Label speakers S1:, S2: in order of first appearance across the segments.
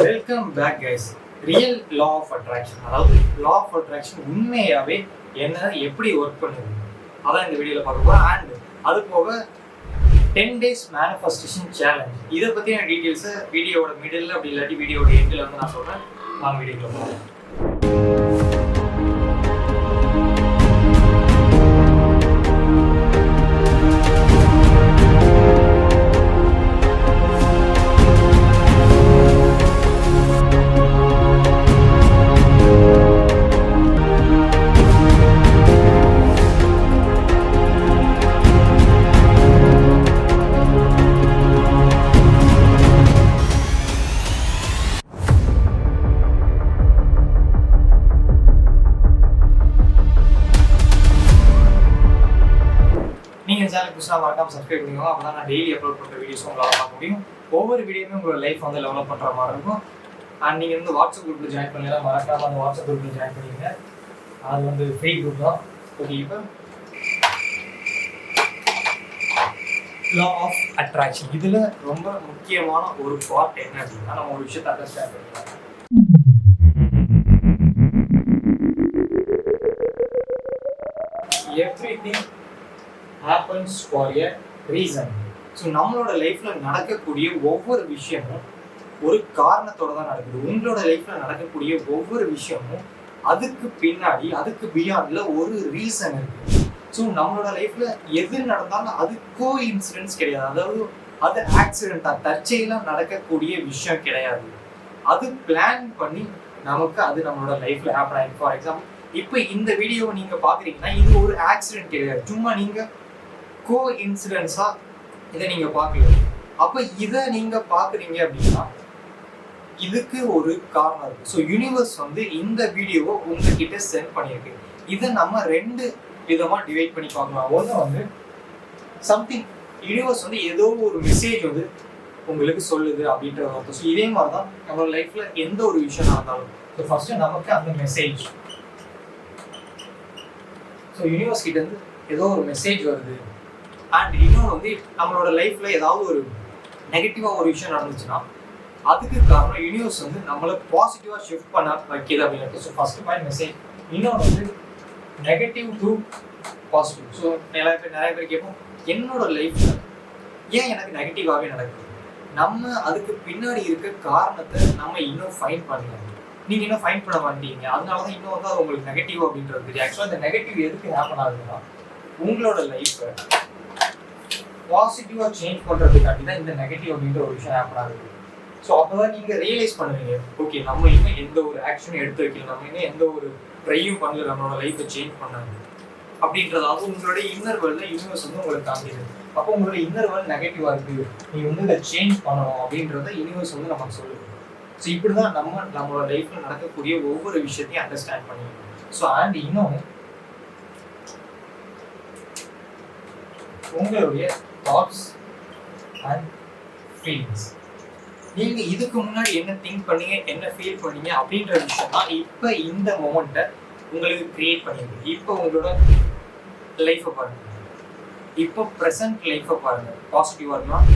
S1: Welcome back guys. Real law of attraction, அதாவது law of attraction உண்மையாகவே என்ன எப்படி ஒர்க் பண்ணுது அதான் இந்த வீடியோவில் பார்க்க போகிறோம். அண்ட் அது போக 10 days மேனிஃபெஸ்டேஷன் சேலஞ்ச், இதை பற்றின டீட்டெயில்ஸை வீடியோட மிடில் அப்படி இல்லாட்டி வீடியோட எண்டில் வந்து நான் சொல்கிறேன். வாங்க வீடியோக்குள்ள போகிறேன். நீங்கள் சேனல் புதுசாக மறக்காம சப்ஸ்கிரைப் பண்ணிக்கோங்க. அப்போ தான் நான் டெய்லி அப்லோட் பண்ணுற வீடியோஸும் உங்களால் பார்க்க முடியும். ஒவ்வொரு வீடியோமே உங்களோட லைஃப் வந்து டெவலப் பண்ணுற மாதிரி இருக்கும். அண்ட் நீங்கள் வந்து வாட்ஸ்அப் குரூப்பில் ஜாயின் பண்ணலாம், மறக்காமல் அந்த வாட்ஸ்அப் குரூப்பில் ஜாயின் பண்ணிடுங்க. அது வந்து ஃப்ரீ குரூப் தான். ஓகே, இப்போ லா ஆஃப் அட்ராக்ஷன், இதில் ரொம்ப முக்கியமான ஒரு பார்ட் என்ன அப்படின்னா, நம்ம ஒரு விஷயத்தை அண்டர்ஸ்டாண்ட் பண்ணிக்கலாம். Everything happens for a reason. So நம்மளோட லைஃப்ல நடக்கக்கூடிய ஒவ்வொரு விஷயமும் ஒரு காரணத்தோட தான் நடக்குது. உங்களோட லைஃப்ல நடக்கக்கூடிய ஒவ்வொரு விஷயமும் அதுக்கு பின்னாடி, அதுக்கு பியாண்ட்ல ஒரு ரீசன் இருக்கு. ஸோ நம்மளோட லைஃப்ல எது நடந்தாலும் அது கோஇன்சிடென்ஸ் கிடையாது. அதாவது அது ஆக்சிடென்டா தற்செயலா நடக்கக்கூடிய விஷயம் கிடையாது. அது பிளான் பண்ணி நமக்கு அது நம்மளோட லைஃப்ல ஹேப்பன் ஆயிருக்கு. ஃபார் எக்ஸாம்பிள், இப்போ இந்த வீடியோவை நீங்க பாக்குறீங்கன்னா இது ஒரு ஆக்சிடென்ட் கிடையாது. சும்மா நீங்க கோ இன்சிடென்ஸா இதை நீங்க பார்க்கல. அப்ப இதை நீங்க பாக்குறீங்க அப்படின்னா இதுக்கு ஒரு காரணம் இருக்கு. ஸோ யூனிவர்ஸ் வந்து இந்த வீடியோவை உங்ககிட்ட சென்ட் பண்ணியிருக்கு. இதை நம்ம ரெண்டு விதமா டிவைட் பண்ணி பார்க்கலாம். ஒன்று வந்து சம்திங், யூனிவர்ஸ் வந்து ஏதோ ஒரு மெசேஜ் வந்து உங்களுக்கு சொல்லுது அப்படின்ற அர்த்தம். ஸோ இதே மாதிரி தான் நம்மளோட லைஃப்ல எந்த ஒரு விஷயம் நடந்தாலும், ஸோ ஃபர்ஸ்ட் நமக்கு அந்த மெசேஜ், ஸோ யூனிவர்ஸ் கிட்ட இருந்து ஏதோ ஒரு மெசேஜ் வருது. அண்ட் இன்னொன்று வந்து நம்மளோட லைஃப்ல ஏதாவது ஒரு நெகட்டிவா ஒரு விஷயம் நடந்துச்சுன்னா அதுக்கு காரணம் யூனிவர்ஸ் வந்து நம்மளை பாசிட்டிவா ஷிஃப்ட் பண்ண வைக்கிது அப்படின்னு. So first point message. இன்னொன்று வந்து நெகட்டிவ் டு பாசிட்டிவ். ஸோ நிறைய பேர் கேட்போம், என்னோட லைஃப்ல ஏன் எனக்கு நெகட்டிவாகவே நடக்குது? நம்ம அதுக்கு பின்னாடி இருக்க காரணத்தை நம்ம இன்னும் ஃபைண்ட் பண்ணலாம். நீங்க இன்னும் ஃபைண்ட் பண்ண மாட்டீங்க, அதனாலதான் இன்னும் வந்து அது உங்களுக்கு நெகட்டிவ் அப்படின்றது தெரியும். ஆக்சுவலாக இந்த நெகட்டிவ் எதுக்கு ஹேப்பன் ஆகுதுன்னா, உங்களோட லைஃப்பை பாசிட்டிவா சேஞ்ச் பண்றதுக்காண்டி தான் இந்த நெகட்டிவ் அப்படின்ற ஒரு விஷயம் ஹேப்பன் ஆகுது. ஸோ அப்போதான் நீங்க ரியலைஸ் பண்ணுவீங்க, ஓகே நம்ம இன்னும் எந்த ஒரு ஆக்ஷனும் எடுத்து வைக்கல, நம்ம இன்னும் எந்த ஒரு ட்ரையும் பண்ணல நம்மளோட லைஃப்பை சேஞ்ச் பண்ணாங்க அப்படின்றதாவது உங்களுடைய இன்னர் வேர்ல்ட்ல யூனிவர்ஸ் வந்து உங்களுக்கு காமிக்குது. அப்போ உங்களோட இன்னர் வேர்ல்ட் நெகட்டிவா இருக்கு, நீங்க வந்து இதை சேஞ்ச் பண்ணணும் அப்படின்றத யூனிவர்ஸ் வந்து நமக்கு சொல்லுது. ஸோ இப்படிதான் நம்மளோட லைஃப்ல நடக்கக்கூடிய ஒவ்வொரு விஷயத்தையும் அண்டர்ஸ்டாண்ட் பண்ணிக்கணும். ஸோ அண்ட் இன்னொன்று, உங்களுடைய தாட்ஸ் அண்ட் ஃபீலிங்ஸ், நீங்க இதுக்கு முன்னாடி என்ன திங்க் பண்ணீங்க, என்ன ஃபீல் பண்ணீங்க அப்படின்ற விஷயம் தான் இப்போ இந்த மொமெண்ட்டை உங்களுக்கு கிரியேட் பண்ணிருக்கு. இப்போ உங்களோட லைஃப்பை பாருங்க, இப்போ ப்ரெசன்ட் லைஃப்பை பாருங்க. பாசிட்டிவா இருக்கலாம்,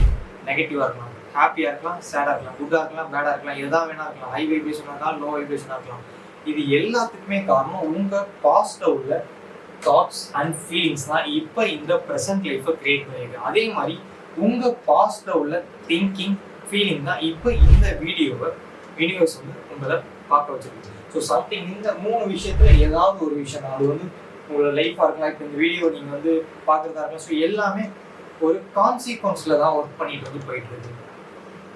S1: நெகட்டிவா இருக்கலாம், ஹாப்பியா இருக்கலாம், சேடா இருக்கலாம், குட்டா இருக்கலாம், பேடா இருக்கலாம், எதா வேணா இருக்கலாம், ஹை வைப்ரேஷனா இருக்கலாம், லோ வைப்ரேஷனா இருக்கலாம். இது எல்லாத்துக்குமே காரணம் உங்க பாஸ்ட்ல உள்ள தாட்ஸ் அண்ட் ஃபீலிங்ஸ் தான் இப்போ இந்த ப்ரெசன்ட் லைஃப்பை கிரியேட் பண்ணியிருக்கு. அதே மாதிரி உங்க பாஸ்ட்ல உள்ள திங்கிங், ஃபீலிங் தான் இப்போ இந்த வீடியோவை யூனிவர்ஸ் வந்து உங்களை பார்க்க வச்சிருக்கு. ஸோ சம்திங் இந்த மூணு விஷயத்துல ஏதாவது ஒரு விஷயம் தான், அது வந்து உங்களோட லைஃபாக இருக்கலாம், இப்போ இந்த வீடியோ நீங்கள் வந்து பார்க்குறதா இருக்கலாம். ஸோ எல்லாமே ஒரு கான்சிக்வன்ஸில் தான் ஒர்க் பண்ணிட்டு வந்து போயிட்டு இருக்கு.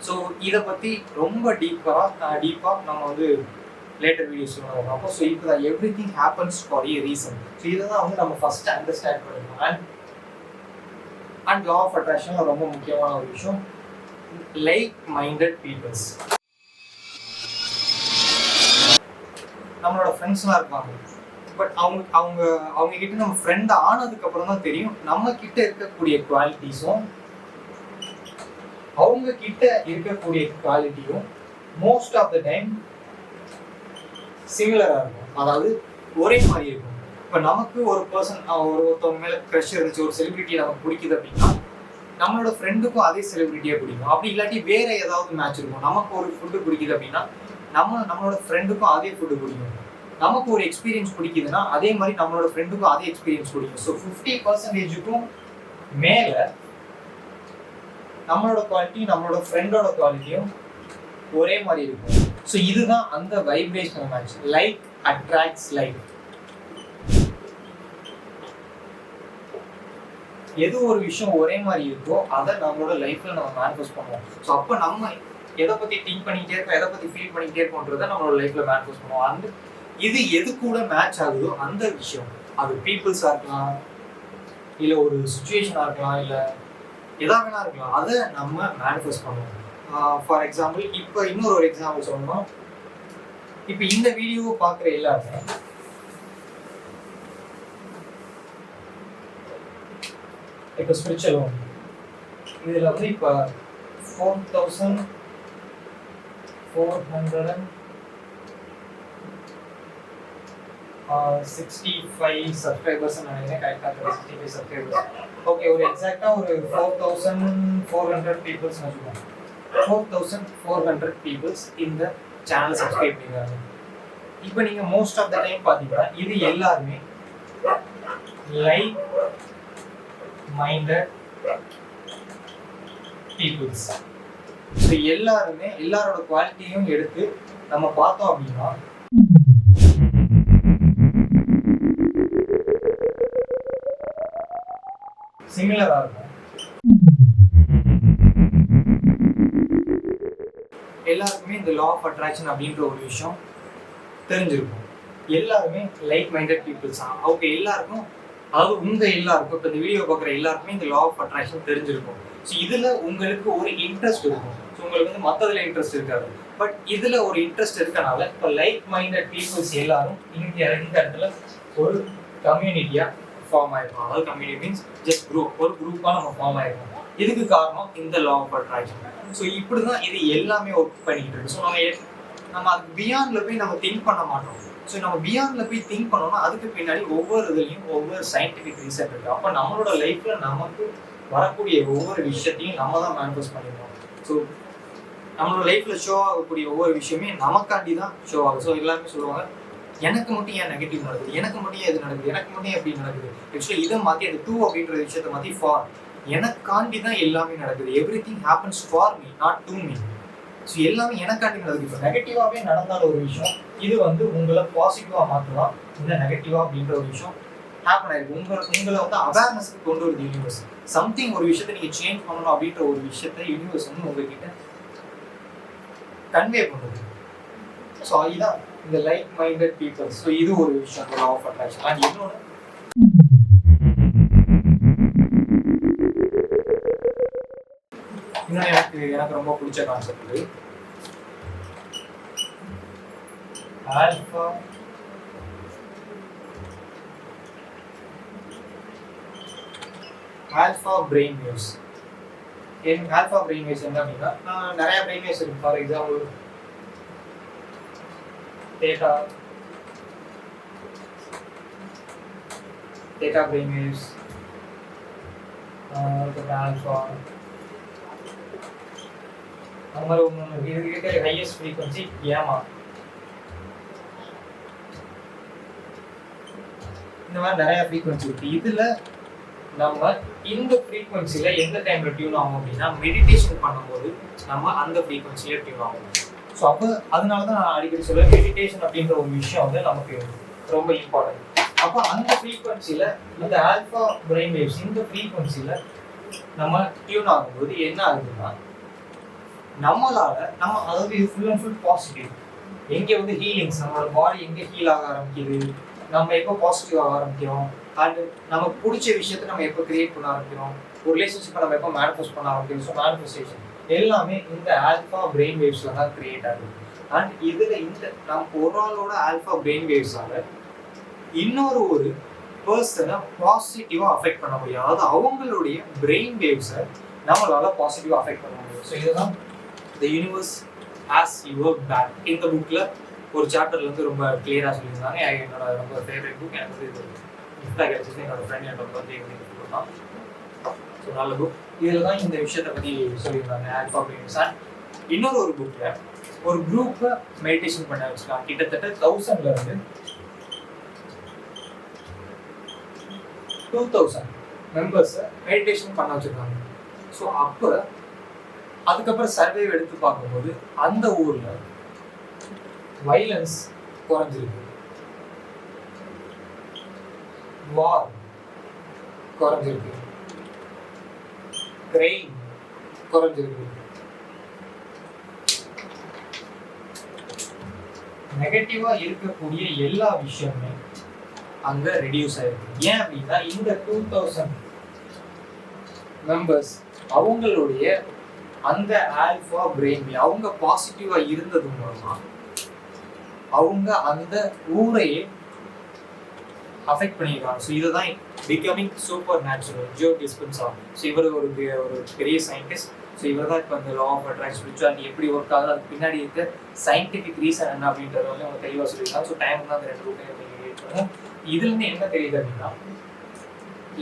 S1: ஸோ இதை பற்றி ரொம்ப டீப்பாக நம்ம வந்து லேட்டர் வீடியோஸ் பார்ப்போம். ஸோ இப்போ தான் everything happens for A reason. So இதை தான் வந்து நம்ம ஃபர்ஸ்ட் அண்டர்ஸ்டாண்ட் பண்ணிக்கணும். அண்ட் லா ஆஃப் அட்ராக்ஷன் ரொம்ப முக்கியமான ஒரு விஷயம், லைக் மைண்டட் பீப்புள்ஸ். நம்மளோட ஃப்ரெண்ட்ஸ்லாம் இருப்பாங்க, பட் அவங்க கிட்ட நம்ம ஃப்ரெண்ட் ஆனதுக்கு அப்புறம் தான் தெரியும் நம்ம கிட்ட இருக்கக்கூடிய குவாலிட்டிஸும் அவங்க கிட்ட இருக்கக்கூடிய குவாலிட்டியும் மோஸ்ட் ஆஃப் த டைம் சிமிலராக இருக்கும், அதாவது ஒரே மாதிரி இருக்கும். இப்போ நமக்கு ஒரு பர்சன் ஒருத்தவங்க மேலே க்ரஷ் இருந்துச்சு, ஒரு செலிபிரிட்டி நமக்கு பிடிக்குது அப்படின்னா நம்மளோட ஃப்ரெண்டுக்கும் அதே செலிபிரிட்டியை பிடிக்கும். அப்படி இல்லாட்டி வேற ஏதாவது மேட்ச் இருக்கும். நமக்கு ஒரு ஃபுட்டு பிடிக்குது அப்படின்னா நம்மளோட ஃப்ரெண்டுக்கும் அதே ஃபுட்டு பிடிக்கும். நமக்கு ஒரு எக்ஸ்பீரியன்ஸ் பிடிக்குதுன்னா அதே மாதிரி நம்மளோட ஃப்ரெண்டுக்கும் அதே எக்ஸ்பீரியன்ஸ் பிடிக்கும். ஸோ 50%க்கும் மேல நம்மளோட குவாலிட்டியும் நம்மளோட ஃப்ரெண்டோட குவாலிட்டியும் ஒரே மாதிரி இருக்கும். ஸோ இதுதான் அந்த vibrational match. Like attracts like. எது ஒரு விஷயம் ஒரே மாதிரி இருக்கோ அதை நம்மளோட லைஃப்ல நம்ம மேனிஃபெஸ்ட் பண்ணுவோம். ஸோ அப்போ நம்ம எதை பத்தி திங்க் பண்ணிக்கிட்டே இருக்கோம், எதை பத்தி ஃபீல் பண்ணிக்கிட்டே இருக்கோன்றதை நம்மளோட லைஃப்ல மேனிஃபெஸ்ட் பண்ணுவோம். அந்த இது எது கூட மேட்ச் ஆகுதோ அந்த விஷயம், அது பீப்புள்ஸா இருக்கலாம், இல்ல ஒரு சுச்சுவேஷனா இருக்கலாம், இல்ல எதா வேணா இருக்கலாம், அதை நம்ம மேனிஃபெஸ்ட் பண்ணுவோம். ஃபார் எக்ஸாம்பிள் இப்போ இன்னொரு எக்ஸாம்பிள் சொல்லணும். இப்போ இந்த வீடியோவை பார்க்குற எல்லாருமே இப்போ ஸ்பிரிச்சுவல் ஹோம் இதில் வந்து இப்போ 4,465 சப்ஸ்கிரைபர்ஸ் நினைக்கிறேன். கரெக்டாக 65 சப்ஸ்கிரைபர்ஸ். ஓகே, ஒரு எக்ஸாக்டாக ஒரு 4,400 பீப்புள்ஸ் வச்சுக்கோங்க. 4,400 பீப்புள்ஸ் இந்த சேனல் சப்ஸ்கிரைப் பண்ணிருக்காங்க. இப்போ நீங்கள் மோஸ்ட் ஆஃப் த டைம் பார்த்தீங்கன்னா இது எல்லாருமே லைக் மைண்டட் பீப்புள்ஸ். ஸோ எல்லாருமே எல்லாரோட குவாலிட்டியும் எடுத்து நம்ம பார்த்தோம் அப்படின்னா சிமிலராக இருக்கும். எல்லாருக்குமே இந்த லா ஆஃப் அட்ராக்ஷன் அப்படின்ற ஒரு விஷயம் தெரிஞ்சிருக்கும். எல்லாருமே லைக் மைண்டட் பீப்புள்ஸ் தான். அவங்க எல்லாருக்கும், அதாவது உங்க எல்லாருக்கும், இப்போ இந்த வீடியோ பார்க்குற எல்லாருக்குமே இந்த லா ஆஃப் அட்ராக்ஷன் தெரிஞ்சிருக்கும். ஸோ இதுல உங்களுக்கு ஒரு இன்ட்ரெஸ்ட் இருக்கும். ஸோ உங்களுக்கு வந்து மற்றதுல இன்ட்ரெஸ்ட் இருக்காது, பட் இதுல ஒரு இன்ட்ரெஸ்ட் இருக்கனால இப்போ லைக் மைண்டட் பீப்புள்ஸ் எல்லாரும் இந்த இடத்துல ஒரு கம்யூனிட்டியா ஃபார்ம் ஆயிருக்கும். அதாவது கம்யூனிட்டி மீன்ஸ் ஜஸ்ட் குரூப், ஒரு குரூப்பாக நம்ம ஃபார்ம் ஆயிருக்கும். இதுக்கு காரணம் இந்த லா ஆஃப் அட்ராக்ஷன். ஸோ இப்படிதான் இது எல்லாமே ஒர்க் பண்ணிக்கிட்டு இருக்கு. ஸோ நம்ம அதுக்கு பியாண்ட்ல போய் நம்ம திங்க் பண்ண மாட்டோம். ஸோ நம்ம பியாண்ட்ல போய் திங்க் பண்ணோம்னா அதுக்கு பின்னாடி ஒவ்வொரு இதுலையும் ஒவ்வொரு சயின்டிஃபிக் ரீசன் இருக்கு. அப்போ நம்மளோட லைஃப்ல நமக்கு வரக்கூடிய ஒவ்வொரு விஷயத்தையும் நம்ம தான் மேனிஃபெஸ்ட் பண்ணிருக்கோம். ஸோ நம்மளோட லைஃப்ல ஷோ ஆகக்கூடிய ஒவ்வொரு விஷயமே நமக்காண்டி தான் ஷோ ஆகும். ஸோ எல்லாருமே சொல்லுவாங்க, எனக்கு மட்டும் ஏன் நெகட்டிவ் நடக்குது, எனக்கு மட்டும் எது நடக்குது, எனக்கு மட்டும் எப்படி நடக்குது. ஆக்சுவலி இதை மாற்றி அந்த டூ அப்படின்ற விஷயத்த மாற்றி ஃபார் எனக்காண்டி தான் எல்லாமே நடக்குது. Every thing happens for me, not to me. So எல்லாமே எனக்காண்டி நடக்குது. இப்போ நெகட்டிவாகவே நடந்தால் ஒரு விஷயம், இது வந்து உங்களை பாசிட்டிவாக மாற்றலாம். இந்த நெகட்டிவாக அப்படின்ற ஒரு விஷயம் ஹேப்பன் ஆயிருக்கு. உங்களை வந்து அவேர்னஸ்க்கு கொண்டு வருது யூனிவர்ஸ். சம்திங் ஒரு விஷயத்தை நீங்கள் சேஞ்ச் பண்ணணும் அப்படின்ற ஒரு விஷயத்தை யூனிவர்ஸ் வந்து உங்ககிட்ட கன்வே பண்ணுது. ஸோ இதுதான் இந்த லைக் மைண்டட் பீப்புள்ஸ். ஸோ இது ஒரு விஷயம், லா ஆஃப் அட்ராக்ஷன். அண்ட் இன்னொன்று, எனக்கு ரொம்ப பிடிச்ச கான்செப்ட் இது. Alpha brain waves. Alpha brain waves என்ன அப்படின்னா, நிறைய பிரெயின் வேவ்ஸ் இருக்கு. For example theta brain waves, alpha. हमारे उनके हाईएस्ट फ्रीक्वेंसी gamma. இந்த மாதிரி நிறைய ஃப்ரீக்வன்சி இருக்கு. இதுல நம்ம இந்த ஃப்ரீக்வன்சில எந்த டைம்ல டியூன் ஆகும் அப்படின்னா, மெடிடேஷன் பண்ணும்போது நம்ம அந்த ஃப்ரீக்வன்சில டியூன் ஆகும். ஸோ அப்போ அதனால தான் நான் அடிக்கடி சொல்லுவேன், மெடிடேஷன் அப்படின்ற ஒரு விஷயம் வந்து நமக்கு ரொம்ப இம்பார்ட்டன்ட். அப்போ அந்த ஃப்ரீக்வன்சியில் இந்த ஆல்ஃபா பிரெயின் வேவ்ஸ், இந்த ஃப்ரீக்வன்சியில் நம்ம டியூன் ஆகும்போது என்ன ஆகுதுன்னா, நம்மளால அதாவது இது ஃபுல் அண்ட் ஃபுல் பாசிட்டிவ். எங்கே வந்து ஹீலிங்ஸ், நம்மளோட பாடி எங்கே ஹீல் ஆக ஆரம்பிக்குது, நம்ம எப்போ பாசிட்டிவ் ஆக ஆரம்பிக்கிறோம், அண்ட் நமக்கு பிடிச்ச விஷயத்தை நம்ம எப்போ கிரியேட் பண்ண ஆரம்பிக்கிறோம், ஒரு ரிலேஷன்ஷிப்பை நம்ம எப்போ மேனிஃபெஸ்ட் பண்ண ஆரம்பிக்கிறோம். ஸோ மேனிஃபெஸ்டேஷன் எல்லாமே இந்த ஆல்ஃபா பிரெயின் வேவ்ஸ்ல தான் கிரியேட் ஆகுது. அண்ட் இதுல இந்த நம்ம ஒரு ஆளோட ஆல்ஃபா பிரெயின் வேவ்ஸால ஒரு பர்சனை பாசிட்டிவா அஃபெக்ட் பண்ண முடியும். அதாவது அவங்களுடைய பிரெயின் வேவ்ஸை நம்மளால பாசிட்டிவா அஃபெக்ட் பண்ண முடியும். ஸோ இதுதான் the universe has your back. இந்த புக்ல ஒரு சாப்டர்ல இருந்து ரொம்ப கிளியரா சொல்லியிருந்தாங்க. என்னோட ரொம்ப ஃபேவரட் புக். எனக்கு வந்து இது கிஃப்டாக கிடைச்சது. என்னோட ஃப்ரெண்ட் என்னோட பர்த்டே கொடுத்தான். ஸோ நல்ல புக். இதில் தான் இந்த விஷயத்தை பற்றி சொல்லியிருந்தாங்க ஆல்ஃபா பிரெயின்ஸ். அண்ட் இன்னொரு ஒரு புக்கில் ஒரு குரூப்பை மெடிடேஷன் பண்ண வச்சுருக்காங்க. கிட்டத்தட்ட 1000 2000 மெம்பர்ஸை மெடிடேஷன் பண்ண வச்சுருக்காங்க. ஸோ அப்போ அதுக்கப்புறம் சர்வே எடுத்து பார்க்கும்போது அந்த ஊரில் வைலன்ஸ் குறைஞ்சிருக்கு, வார் குறைஞ்சிருக்கு, கிரைம் குறைஞ்சிருக்கு, நெகட்டிவா இருக்கக்கூடிய எல்லா விஷயமுமே அங்க ரெடியூஸ் ஆயிருக்கு. ஏன் அப்படின்னா இந்த 2000 மெம்பர்ஸ் அவங்களுடைய அந்த ஆல்ஃபா பிரெயின் அவங்க பாசிட்டிவா இருந்தது மூலமா அவங்க அந்த ஊரையே அஃபெக்ட் பண்ணியிருக்காங்க. ஸோ இதுதான் becoming super natural Joe டிஸ்பென்சா. So இவர் ஒரு பெரிய சயின்டிஸ்ட். ஸோ இவர் தான் இப்போ இந்த லா ஆஃப் அட்ராக்ஷன் ஸ்பிரிச்சுவாலிட்டி எப்படி ஒர்க் ஆகுது, அதுக்கு பின்னாடி இருக்க சயின்டிஃபிக் ரீசன் என்ன அப்படின்றத வந்து அவங்க தெளிவாக சொல்லியிருக்காங்க. ஸோ டைம் தான் அந்த 2 ரூபாய். இதுலேருந்து என்ன தெரியுது அப்படின்னா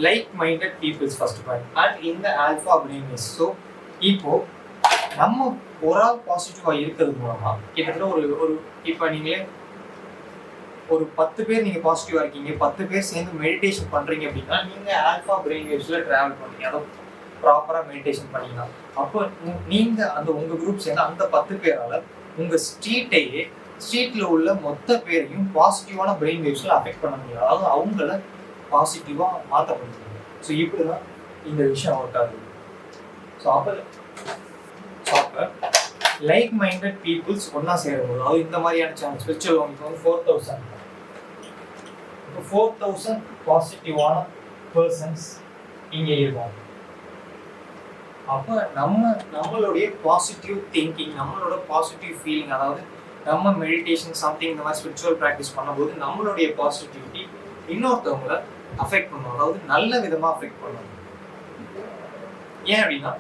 S1: like minded peoples first point and இந்த ஆல்ஃபா பிரெயின். ஸோ இப்போ நம்ம ஒரு ஆள் பாசிட்டிவாக இருக்கிறது மூலமா கிட்டத்தட்ட ஒரு இப்போ நீங்களே ஒரு 10 பேர் நீங்கள் பாசிட்டிவாக இருக்கீங்க, 10 பேர் சேர்ந்து மெடிடேஷன் பண்ணுறீங்க அப்படின்னா நீங்கள் ஆல்ஃபா பிரெயின் வேவ்ஸில் ட்ராவல் பண்ணுறீங்க, அதை ப்ராப்பராக மெடிடேஷன் பண்ணிக்கலாம். அப்போ நீங்கள் அந்த உங்கள் குரூப் சேர்ந்து அந்த 10 பேரால் உங்கள் ஸ்ட்ரீட்டில் உள்ள மொத்த பேரையும் பாசிட்டிவான பிரெயின் வேவ்ஸில் அஃபெக்ட் பண்ண முடியாது, அதாவது அவங்கள பாசிட்டிவாக மாற்ற முடியும். ஸோ இப்படி தான் இந்த விஷயம் ஒர்க் ஆகுது. ஸோ அப்போ லைக் மைண்டட் பீப்புள்ஸ் ஒன்றா சேரும்போது, அதாவது இந்த மாதிரியான சேனல் ஸ்பிரிச்சுவல் வந்து 4000 பாசிட்டிவான பர்சன்ஸ் இங்கே இருக்கும். அப்போ நம்மளுடைய பாசிட்டிவ் திங்கிங், நம்மளோட பாசிட்டிவ் ஃபீலிங், அதாவது நம்ம மெடிடேஷன் சம்திங் இந்த மாதிரி ஸ்பிரிச்சுவல் ப்ராக்டிஸ் பண்ணும்போது நம்மளுடைய பாசிட்டிவிட்டி இன்னொருத்தவங்களை அஃபெக்ட் பண்ணும், அதாவது நல்ல விதமாக அஃபெக்ட் பண்ணும். ஏன் அப்படின்னா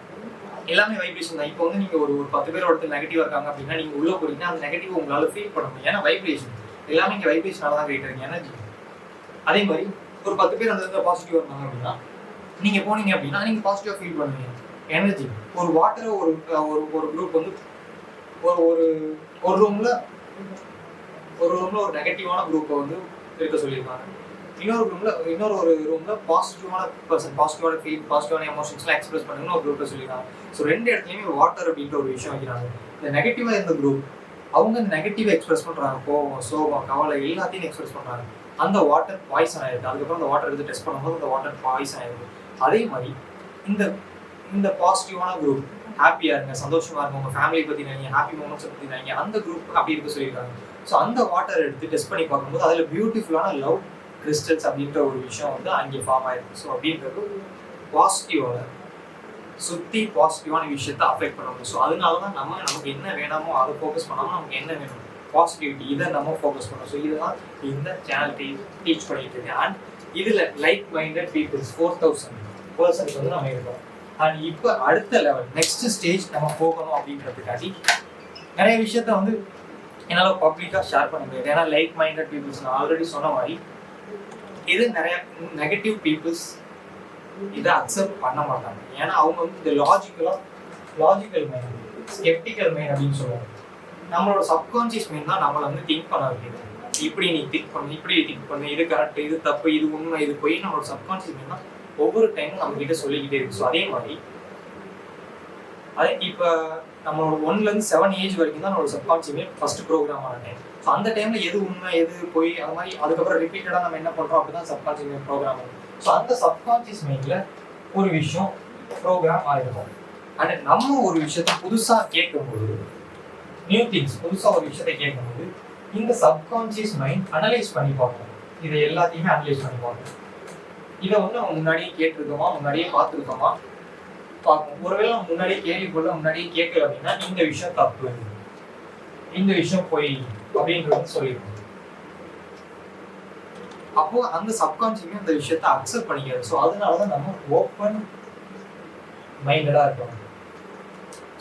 S1: எல்லாமே வைப்ரேஷன் தான். இப்போ வந்து நீங்கள் ஒரு 10 பேர் ஒருத்தர் நெகட்டிவாக இருக்காங்க அப்படின்னா நீங்கள் உள்ளே போறீங்கன்னா அந்த நெகட்டிவ் உங்களால் ஃபீல் பண்ண முடியும். ஏன்னா வைப்ரேஷன் எல்லாமே இங்கே வைப்ரேஷனால தான் கிரியேட் ஆகுது, எனர்ஜி. அதே மாதிரி ஒரு 10 பேர் அந்த இடத்துல பாசிட்டிவாக இருந்தாங்க அப்படின்னா நீங்கள் போனீங்க அப்படின்னா நீங்கள் பாசிட்டிவாக ஃபீல் பண்ணுவீங்க, எனர்ஜி. ஒரு வாட்டரை ஒரு குரூப் வந்து ஒரு ரூமில் ஒரு நெகட்டிவான குரூப்பை வந்து இருக்க சொல்லியிருக்காங்க. இன்னொரு ரூம்ல பாசிட்டிவான பர்சன், பாசிட்டிவான ஃபீல், பாசிட்டிவான எமோஷன்ஸ்லாம் எக்ஸ்பிரஸ் பண்ணுங்கன்னு ஒரு குரூப்பை சொல்லியிருக்காங்க. ஸோ 2 இடத்துலையுமே வாட்டர் அப்படின்ற ஒரு விஷயம் வைக்கிறாங்க. இந்த நெகட்டிவாக இருந்த குரூப் அவங்க நெகட்டிவாக எக்ஸ்பிரஸ் பண்ணுறாங்க, கோவம், சோகம், கவலை எல்லாத்தையும் எக்ஸ்பிரஸ் பண்ணுறாங்க. அந்த வாட்டர் பாய்சன் ஆயிருக்கு. அதுக்கப்புறம் அந்த வாட்டர் எடுத்து டெஸ்ட் பண்ணும்போது அந்த வாட்டர் பாய்சன் ஆயிருக்கு. அதே மாதிரி இந்த பாசிட்டிவான குரூப் ஹாப்பியாக இருங்க, சந்தோஷமாக இருங்க, உங்கள் ஃபேமிலி பற்றி நினைங்க, ஹாப்பி மூமெண்ட்ஸை பற்றி நினைங்க, அந்த குரூப் அப்படி இருக்க சொல்லியிருக்காங்க. ஸோ அந்த வாட்டர் எடுத்து டெஸ்ட் பண்ணி பார்க்கும்போது அதில் பியூட்டிஃபுல்லான லவ் கிறிஸ்டல்ஸ் அப்படின்ற ஒரு விஷயம் வந்து அங்கே ஃபார்ம் ஆயிருக்கு. ஸோ அப்படின்றது பாசிட்டிவோட சுற்றி பாசிட்டிவான விஷயத்தை அஃபெக்ட் பண்ண முடியும். ஸோ அதனால தான் நமக்கு என்ன வேணாமோ அதை ஃபோக்கஸ் பண்ணாமல் நமக்கு என்ன வேணும் பாசிட்டிவிட்டி இதை நம்ம ஃபோக்கஸ் பண்ணோம். ஸோ இதுதான் இந்த சேனல் டீச் பண்ணிட்டு இருக்கேன். அண்ட் இதில் லைக் மைண்டட் பீப்புள்ஸ் 4000 பர்சன்ஸ் வந்து நம்ம இருக்கோம். அண்ட் இப்போ அடுத்த லெவல் நெக்ஸ்ட் ஸ்டேஜ் நம்ம போகணும் அப்படின்றதுக்காண்டி நிறைய விஷயத்த வந்து என்னால் பப்ளிக்காக ஷேர் பண்ண முடியாது. ஏன்னா லைக் மைண்டட் பீப்புள்ஸ் நான் ஆல்ரெடி சொன்ன மாதிரி இது நிறைய நெகட்டிவ் பீப்புள்ஸ் இதை அக்செப்ட் பண்ண மாட்டாங்க. ஏன்னா அவங்க வந்து இந்த லாஜிக்கல் மைண்ட், ஸ்கெப்டிக்கல் மைண்ட் அப்படின்னு சொல்லுவாங்க. நம்மளோட சப்கான்சியஸ் மைண்ட் தான் நம்மளை வந்து திங்க் பண்ண வைக்கிறது. இப்படி நீ திங்க் பண்ணு, இது கரெக்ட், இது தப்பு, இது உண்மை, இது போய் நம்மளோட சப்கான்சியஸ் மைண்ட் தான் ஒவ்வொரு டைமும் நம்ம கிட்ட சொல்லிக்கிட்டே இருக்கு. ஸோ அதே மாதிரி இப்போ நம்மளோட 1 to 7 ஏஜ் வரைக்கும் தான் நம்மளோட சப்கான்சியஸ் மைண்ட் ஃபர்ஸ்ட் ப்ரோக்ராம் ஆன டைம். ஸோ அந்த டைம்ல எது உண்மை எது போய் அது மாதிரி அதுக்கப்புறம் ரிப்பீட்டடாக நம்ம என்ன பண்றோம் அப்படிதான் சப்கான்சியஸ் மைண்ட் ப்ரோக்ராம் ஆகும். ஸோ அந்த சப்கான்சியஸ் மைண்ட்ல ஒரு விஷயம் ப்ரோக்ராம் ஆயிருக்கும். அண்ட் நம்ம ஒரு விஷயத்த புதுசா கேட்கும்போது, நியூ திங்ஸ் புதுசா ஒரு விஷயத்தை கேட்கும்போது இந்த சப்கான்சியஸ் மைண்ட் அனலைஸ் பண்ணி பார்ப்போம். இதை எல்லாத்தையுமே அனலைஸ் பண்ணி பார்ப்போம். இதை வந்து நம்ம முன்னாடியே கேட்டிருக்கோமா, முன்னாடியே பார்த்துருக்கோமா பார்ப்போம். ஒருவேளை நம்ம முன்னாடியே கேள்விக்குள்ள முன்னாடியே கேட்கல அப்படின்னா இந்த விஷயம் தப்பு, இந்த விஷயம் பொய் அப்படின்றது சொல்லிடுவோம். அப்போ அந்த சப்கான்சியஸ் அந்த விஷயத்த அக்செப்ட் பண்ணிக்கிறது. ஸோ அதனாலதான் நம்ம ஓப்பன் மைண்டடா இருக்கணும்.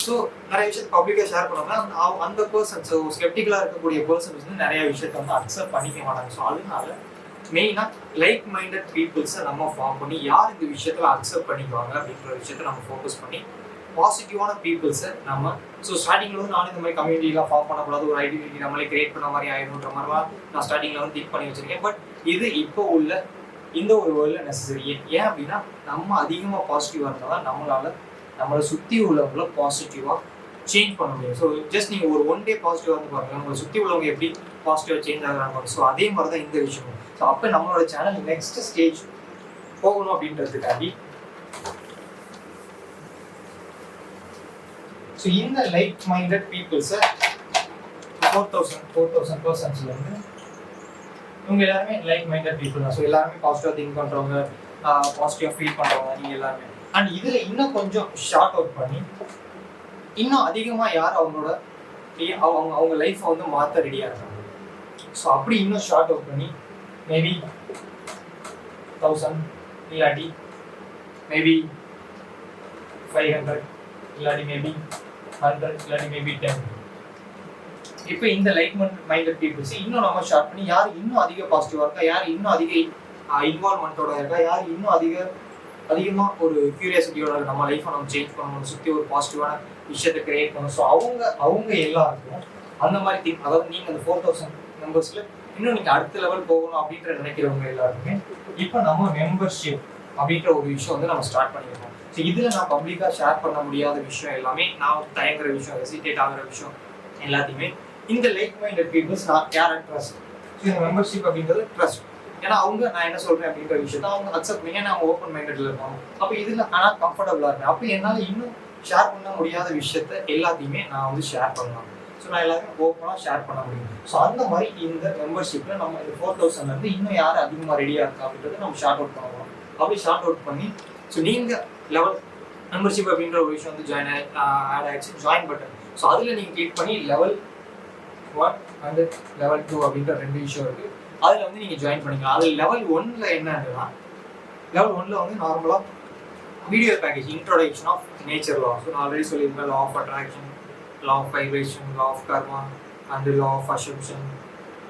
S1: ஸோ நிறைய விஷயத்தை பப்ளிக்காக ஷேர் பண்ணோம்னா அந்த பர்சன்ஸ் ஸ்கெப்டிக்கலாக இருக்கக்கூடிய பர்சன்ஸ் வந்து நிறைய விஷயத்த வந்து அக்செப்ட் பண்ணிக்க மாட்டாங்க. ஸோ அதனால மெயினாக லைக் மைண்டட் பீப்புள்ஸை நம்ம ஃபார்ம் பண்ணி யார் இந்த விஷயத்தில் அக்செப்ட் பண்ணிக்குவாங்க அப்படின்ற விஷயத்தை நம்ம ஃபோக்கஸ் பண்ணி பாசிட்டிவான பீப்புள்ஸை நம்ம ஸ்டார்டிங்கில் வந்து நானும் இந்த மாதிரி கம்யூனிட்டிலாம் ஃபார்ம் பண்ணக்கூடாது, ஒரு ஐடென்டிட்டி நம்மளே கிரியேட் பண்ண மாதிரி ஆயிடும்ன்ற மாதிரிலாம் நான் ஸ்டார்டிங்கில் வந்து திங்க் பண்ணி வச்சிருக்கேன். பட் இது இப்போ உள்ள இந்த ஒரு வேர்ல்டில் நெசசரி. ஏன் அப்படின்னா நம்ம அதிகமாக பாசிட்டிவாக இருந்தால் தான் நம்மளை சுற்றி உள்ளவங்கள பாசிட்டிவாக சேஞ்ச் பண்ண முடியும். ஸோ ஜஸ்ட் நீங்கள் ஒரு ஒன் டே பாசிட்டிவாக இருந்து பாருங்கள், உங்களை சுற்றி உள்ளவங்க எப்படி பாசிட்டிவாக சேஞ்ச் ஆகுறாங்க. ஸோ அதே மாதிரி தான் இந்த விஷயம். ஸோ அப்போ நம்மளோட சேனல் நெக்ஸ்ட் ஸ்டேஜ் போகணும் அப்படின்றதுக்காண்டி ஸோ இந்த லைக் மைண்டட் பீப்புள்ஸை 4000 பர்சன்ஸ்ல இருந்து இவங்க எல்லாருமே லைக் மைண்டட் பீப்புள் தான். ஸோ எல்லாருமே பாசிட்டிவாக திங்க் பண்ணுறவங்க, பாசிட்டிவாக ஃபீல் பண்ணுறவங்க நீங்கள் எல்லாருமே. அண்ட் இதில் இன்னும் கொஞ்சம் ஷார்ட் அவுட் பண்ணி இன்னும் அதிகமாக யார் அவங்க லைஃப்பை வந்து மாற்ற ரெடியாக இருக்காங்க. ஸோ அப்படி இன்னும் ஷார்ட் அவுட் பண்ணி மேபி 1000 இல்லாட்டி மேபி 500 இல்லாட்டி மேபி 100 இல்லாட்டி மேபி 10. இப்போ இந்த லைக் மைண்டட் பீப்புள்ஸ் இன்னும் நம்ம ஷார்ட் பண்ணி யார் இன்னும் அதிக பாசிட்டிவாக இருக்கா, யார் இன்னும் அதிக இன்வால்மெண்ட்டோட இருக்கா, யார் இன்னும் அதிகமாக ஒரு கியூரியாசிட்டியோட நம்ம லைஃப்பை நம்ம சேஞ்ச் பண்ணணும், சுற்றி ஒரு பாசிட்டிவான விஷயத்தை கிரியேட் பண்ணணும். ஸோ அவங்க எல்லாருக்கும் அந்த மாதிரி திங்க், அதாவது நீங்கள் அந்த 4000 மெம்பர்ஸில் இன்னும் நீங்கள் அடுத்த லெவல் போகணும் அப்படின்ற நினைக்கிறவங்க எல்லாருக்குமே இப்போ நம்ம மெம்பர்ஷிப் அப்படின்ற ஒரு விஷயம் வந்து நம்ம ஸ்டார்ட் பண்ணியிருக்கோம். ஸோ இதில் நான் பப்ளிக்காக ஷேர் பண்ண முடியாத விஷயம் எல்லாமே, நான் தயங்குற விஷயம், ஹெசிடேட் ஆகிற விஷயம் எல்லாத்தையுமே இந்த லைக் மைண்டட் பீப்புள்ஸ் நான் கேர் அண்ட் ட்ரஸ்ட். ஸோ இந்த மெம்பர்ஷிப் அப்படின்றது ட்ரஸ்ட். ஏன்னா நான் என்ன சொல்கிறேன் அப்படின்ற விஷயத்த அவங்க அக்செப்ட் பண்ணி நான் ஓப்பன் மைண்டடில் இருக்காங்க. அப்போ இதில் ஆனால் கம்ஃபர்டபுளாக இருக்கேன். அப்போ என்னால் இன்னும் ஷேர் பண்ண முடியாத விஷயத்த எல்லாத்தையுமே நான் வந்து ஷேர் பண்ணலாம். ஸோ நான் எல்லாருமே ஓப்பனாக ஷேர் பண்ண முடியும். ஸோ அந்த மாதிரி இந்த மெம்பர்ஷிப்பில் நம்ம இந்த 4000 இன்னும் யார் அதிகமாக ரெடியாக இருக்கா அப்படின்றத நம்ம ஷார்ட் அவுட் பண்ணலாம். அப்படி ஷார்ட் அவுட் பண்ணி ஸோ நீங்கள் லெவல் மெம்பர்ஷிப் அப்படின்ற ஒரு விஷயம் வந்து ஆட் ஆகிடுச்சு, ஜாயின் பட்டன். ஸோ அதில் நீங்கள் கிளிக் பண்ணி லெவல் 1 அண்ட் லெவல் 2 அப்படின்ற 2 விஷயம் இருக்குது. அதில் வந்து நீங்கள் ஜாயின் பண்ணிக்கலாம். அதில் லெவல் 1ல் என்னன்னா, லெவல் 1ல் வந்து நார்மலாக video package, introduction of nature law. So நான் ஆல்ரெடி சொல்லியிருக்கேன், law of attraction, law of vibration, law of karma and law of assumption,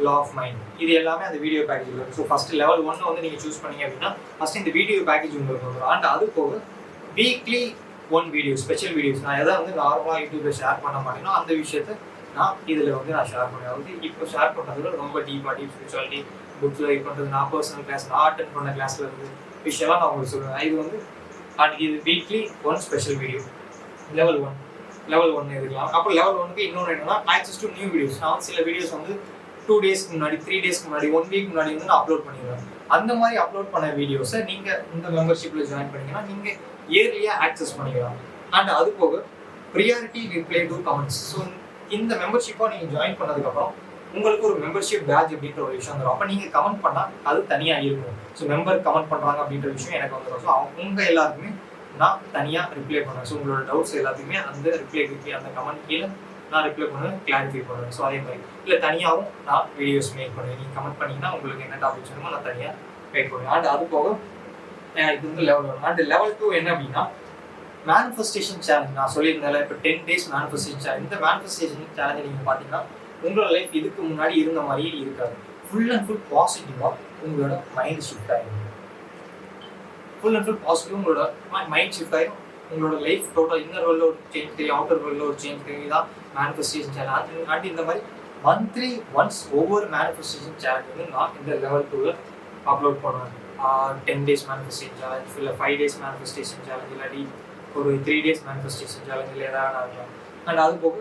S1: law of mind. இது எல்லாமே அந்த வீடியோ பேக்கேஜில் இருக்கும். ஸோ ஃபஸ்ட்டு லெவல் 1 வந்து நீங்கள் சூஸ் பண்ணீங்க அப்படின்னா ஃபஸ்ட்டு இந்த வீடியோ பேக்கேஜ் உங்களுக்கு வந்துடும். அண்ட் அது போக வீக்லி 1 வீடியோ, ஸ்பெஷல் வீடியோஸ் நான் எதாவது வந்து நார்மலாக யூடியூப்பில் ஷேர் பண்ண மாட்டேன்னா அந்த விஷயத்தை நான் இதில் வந்து நான் ஷேர் பண்ணுவேன். வந்து இப்போ ஷேர் பண்ணுறதுல ரொம்ப டீப் ஸ்பிரிச்சுவாலிட்டி புக்ஸில் இது பண்ணுறது, நான் பர்சனல் கிளாஸ், நான் அட்டென்ட் பண்ண கிளாஸில் இருந்து விஷயம்லாம் நான் உங்களுக்கு சொல்லுவேன். இது வந்து அண்ட் இது வீக்லி 1 ஸ்பெஷல் வீடியோ லெவல் 1 இருக்கலாம். அப்போ லெவல் 1க்கு இன்னொன்று என்னன்னா ஆக்சஸ் டு நியூ வீடியோஸ். நான் சில வீடியோஸ் வந்து 2 டேஸ்க்கு முன்னாடி, 3 டேஸ்க்கு முன்னாடி, 1 வீக் முன்னாடி வந்து நான் அப்லோட் பண்ணிடுவேன். அந்த மாதிரி அப்லோட் பண்ண வீடியோஸை நீங்கள் இந்த மெம்பர்ஷிப்பில் ஜாயின் பண்ணிங்கன்னா நீங்கள் இயர்லியாக ஆக்சஸ் பண்ணிக்கலாம். அண்ட் அது போக priority reply to comments. So இந்த மெம்பர்ஷிப்பாக நீங்கள் ஜாயின் பண்ணதுக்கப்புறம் உங்களுக்கு ஒரு மெம்பர்ஷிப் பேட்ச் அப்படின்ற ஒரு விஷயம் வந்துடும். அப்போ நீங்கள் கமெண்ட் பண்ணால் அது தனியாக இருக்கும். ஸோ மெம்பர் கமெண்ட் பண்ணுறாங்க அப்படின்ற விஷயம் எனக்கு வந்துடும். ஸோ உங்கள் எல்லாருக்குமே நான் தனியாக ரிப்ளை பண்ணுவேன். ஸோ உங்களோட டவுட்ஸ் எல்லாத்தையுமே அந்த ரிப்ளை அந்த கமெண்ட் கீழே நான் ரிப்ளை பண்ணுவேன், கிளாரிஃபை பண்ணுவேன். ஸோ அதே மாதிரி இல்லை தனியாகவும் நான் வீடியோஸ் மேக் பண்ணுவேன். நீங்கள் கமெண்ட் பண்ணிங்கன்னா உங்களுக்கு என்ன டாபிக்ஸ் வேணுமோ நான் தனியாக மேக் பண்ணுவேன். அண்ட் அது போக இது வந்து லெவல் 1. அண்ட் லெவல் 2 என்ன அப்படின்னா மேனிஃபெஸ்டேஷன் சேலஞ்ச். நான் சொல்லியிருந்தேன் இப்போ 10 days மேனிஃபெஸ்டேஷன் சேலஞ்ச். இந்த மேனிஃபெஸ்டேஷன் சேலஞ்சை நீங்கள் பார்த்தீங்கன்னா உங்களோட லைஃப் இதுக்கு முன்னாடி இருந்த மாதிரியே இருக்காது. ஃபுல் அண்ட் ஃபுல் பாசிட்டிவாக உங்களோட மைண்ட் ஷிஃப்ட் ஆகிடும். ஃபுல் அண்ட் ஃபுல் பாசிட்டிவ் உங்களோட மைண்ட் ஷிஃப்ட் ஆகிடும். உங்களோட லைஃப் டோட்டல் இன்னர் வேர்ல்டில் ஒரு சேஞ்ச் தெரியும், அவுட்டர் வேர்ல்டில் ஒரு சேஞ்ச் தெரியும். தான் மேனிஃபெஸ்டேஷன் சேலஞ்ச். அண்ட் இந்த மாதிரி மந்த்லி ஒன்ஸ் ஒவ்வொரு மேனிஃபெஸ்டேஷன் சேலஞ்ச் வந்து நான் இந்த லெவல் 2ல் அப்லோட் பண்ணுவேன். 10 days மேனிஃபெஸ்டேஷன் சேலஞ்ச், இல்லை 5 days மேனிஃபெஸ்டேஷன் சேலஞ்ச், இல்லாட்டி ஒரு 3 days மேனிஃபெஸ்டேஷன் சேலஞ்ச், இல்லை ஏதாவது ஆகலாம். அண்ட் அது போக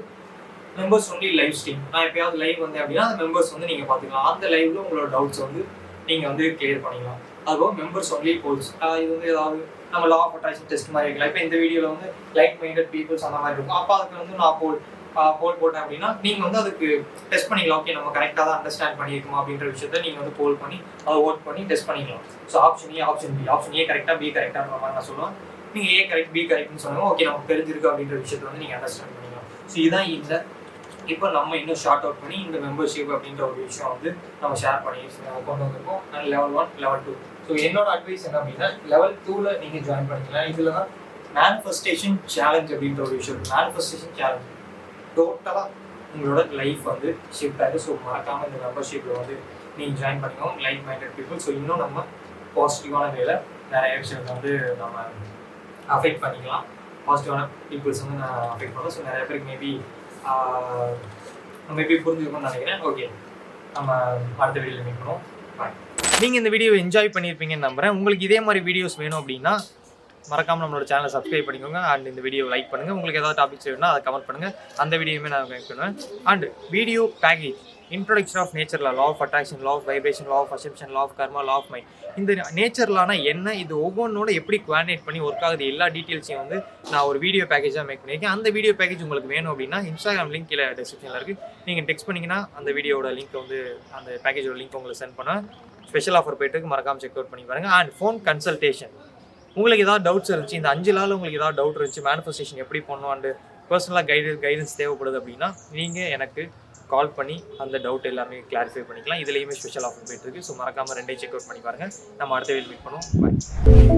S1: மெம்பர்ஸ் ஒன்லி லைவ் ஸ்ட்ரீம். நான் எப்பயாவது லைவ் வந்தேன் அப்படின்னா அந்த மெம்பர்ஸ் வந்து நீங்கள் பார்த்துக்கலாம். அந்த லைவ்ல உங்களோட டவுட்ஸ் வந்து நீங்கள் வந்து கிளியர் பண்ணிக்கலாம். அதுபோக மெம்பர்ஸ் ஒன்லி போல்ஸ். இது வந்து ஏதாவது நம்ம லா ஆஃப் அட்ராக்ஷன் டெஸ்ட் மாதிரி இருக்கலாம். இப்போ இந்த வீடியோவில் வந்து லைக் மைண்டட் பீப்புள்ஸ் அந்த மாதிரி இருக்கும். அப்போ அதுக்கு வந்து நான் போல் போட்டேன் அப்படின்னா நீங்கள் வந்து அதுக்கு டெஸ்ட் பண்ணிக்கலாம். ஓகே நம்ம கரெக்டாக தான் அண்டர்ஸ்டாண்ட் பண்ணியிருக்கோமா அப்படின்ற விஷயத்த நீங்கள் வந்து போல் பண்ணி அதை ஓட் பண்ணி டெஸ்ட் பண்ணிக்கலாம். So option A, option B. Option A கரெக்டாக, பி கரெக்டான மாதிரி நான் சொல்லுவேன். நீங்கள் ஏ கரெக்ட், பி கரெக்ட்னு சொன்னாங்க. ஓகே நமக்கு தெரிஞ்சிருக்கு அப்படின்ற விஷயத்தை வந்து நீங்கள் அண்டர்ஸ்டாண்ட் பண்ணிக்கலாம். ஸோ இதுதான் இந்த இப்போ நம்ம இன்னும் ஷார்ட் அவுட் பண்ணி இந்த மெம்பர்ஷிப் அப்படின்ற ஒரு விஷயம் வந்து நம்ம ஷேர் பண்ணி கொண்டு வந்திருக்கோம். And level 1, level 2. ஸோ என்னோட அட்வைஸ் என்ன அப்படின்னா லெவல் 2ல் நீங்கள் ஜாயின் பண்ணிக்கலாம். இதில் தான் மேனிஃபெஸ்டேஷன் சேலஞ்ச் அப்படின்ற ஒரு விஷயம். மேனிஃபெஸ்டேஷன் சேலஞ்ச் டோட்டலாக உங்களோட லைஃப் வந்து ஷிஃப்ட் ஆகுது. ஸோ மறக்காமல் இந்த மெம்பர்ஷிப்பில் வந்து நீங்கள் ஜாயின் பண்ணிக்கோங்க லைக் மைண்டட் பீப்புள். ஸோ இன்னும் நம்ம பாசிட்டிவான வேலை நிறைய விஷயத்தை வந்து நம்ம அஃபெக்ட் பண்ணிக்கலாம். பாசிட்டிவான பீப்புள்ஸ் வந்து நான் அஃபெக்ட் பண்ணுறோம். ஸோ நிறைய பேருக்கு மேபி புரிஞ்சுக்கணும்னு நினைக்கிறேன். ஓகே, நம்ம அடுத்த வீடியோவில் மீட் பண்ணுவோம். பாய். நீங்கள் இந்த வீடியோ என்ஜாய் பண்ணியிருப்பீங்கன்னு நம்புகிறேன். உங்களுக்கு இதே மாதிரி வீடியோஸ் வேணும் அப்படின்னா மறக்காமல் நம்மளோட சேனலை சப்ஸ்கிரைப் பண்ணிக்கோங்க. அண்ட் இந்த வீடியோ லைக் பண்ணுங்கள். உங்களுக்கு ஏதாவது டாபிக்ஸ் வேணும்னா அதை கமெண்ட் பண்ணுங்கள். அந்த வீடியோவுமே நான் கனெக்ட் பண்ணுவேன். And video package introduction of நேச்சரில் law of attraction, law of vibration, law of acception, law of karma, law of mind. இந்த நேச்சர்லானா என்ன, இது ஒவ்வொன்றோட எப்படி குவாடினேட் பண்ணி ஒர்க் ஆகுது எல்லா டீட்டெயில்ஸையும் வந்து நான் ஒரு வீடியோ பேக்கேஜாக மேக் பண்ணியிருக்கேன். அந்த வீடியோ பேக்கேஜ் உங்களுக்கு வேணும் அப்படின்னா இன்ஸ்டாகிராம் லிங்க் கீழே டிஸ்கிரிப்ஷனில் இருக்குது. நீங்கள் டெக்ஸ்ட் பண்ணிங்கன்னா அந்த வீடியோட லிங்க் வந்து அந்த பேக்கேஜோட லிங்க் உங்களுக்கு சென்ட் பண்ணுவேன். ஸ்பெஷல் ஆஃபர் போய்ட்டு மறக்காமல் செக் அவுட் பண்ணி பாருங்கள். And phone consultation. உங்களுக்கு ஏதாவது டவுட்ஸ் இருந்துச்சு, இந்த 5 நாள் உங்களுக்கு ஏதாவது டவுட் இருந்துச்சு, மேனிஃபெஸ்டேஷன் எப்படி பண்ணணும் அண்டு பர்சனலாக கைடன்ஸ் தேவைப்படுது அப்படின்னா நீங்கள் எனக்கு கால் பண்ணி அந்த டவுட் எல்லாமே கிளாரிஃபை பண்ணிக்கலாம். இதுலேயுமே ஸ்பெஷல் ஆஃபர் போயிட்டு இருக்கு. ஸோ மறக்காமல் 2 செக் அவுட் பண்ணி பாருங்கள். நம்ம அடுத்த வீடியோ மீட் பண்ணுவோம். பாய்.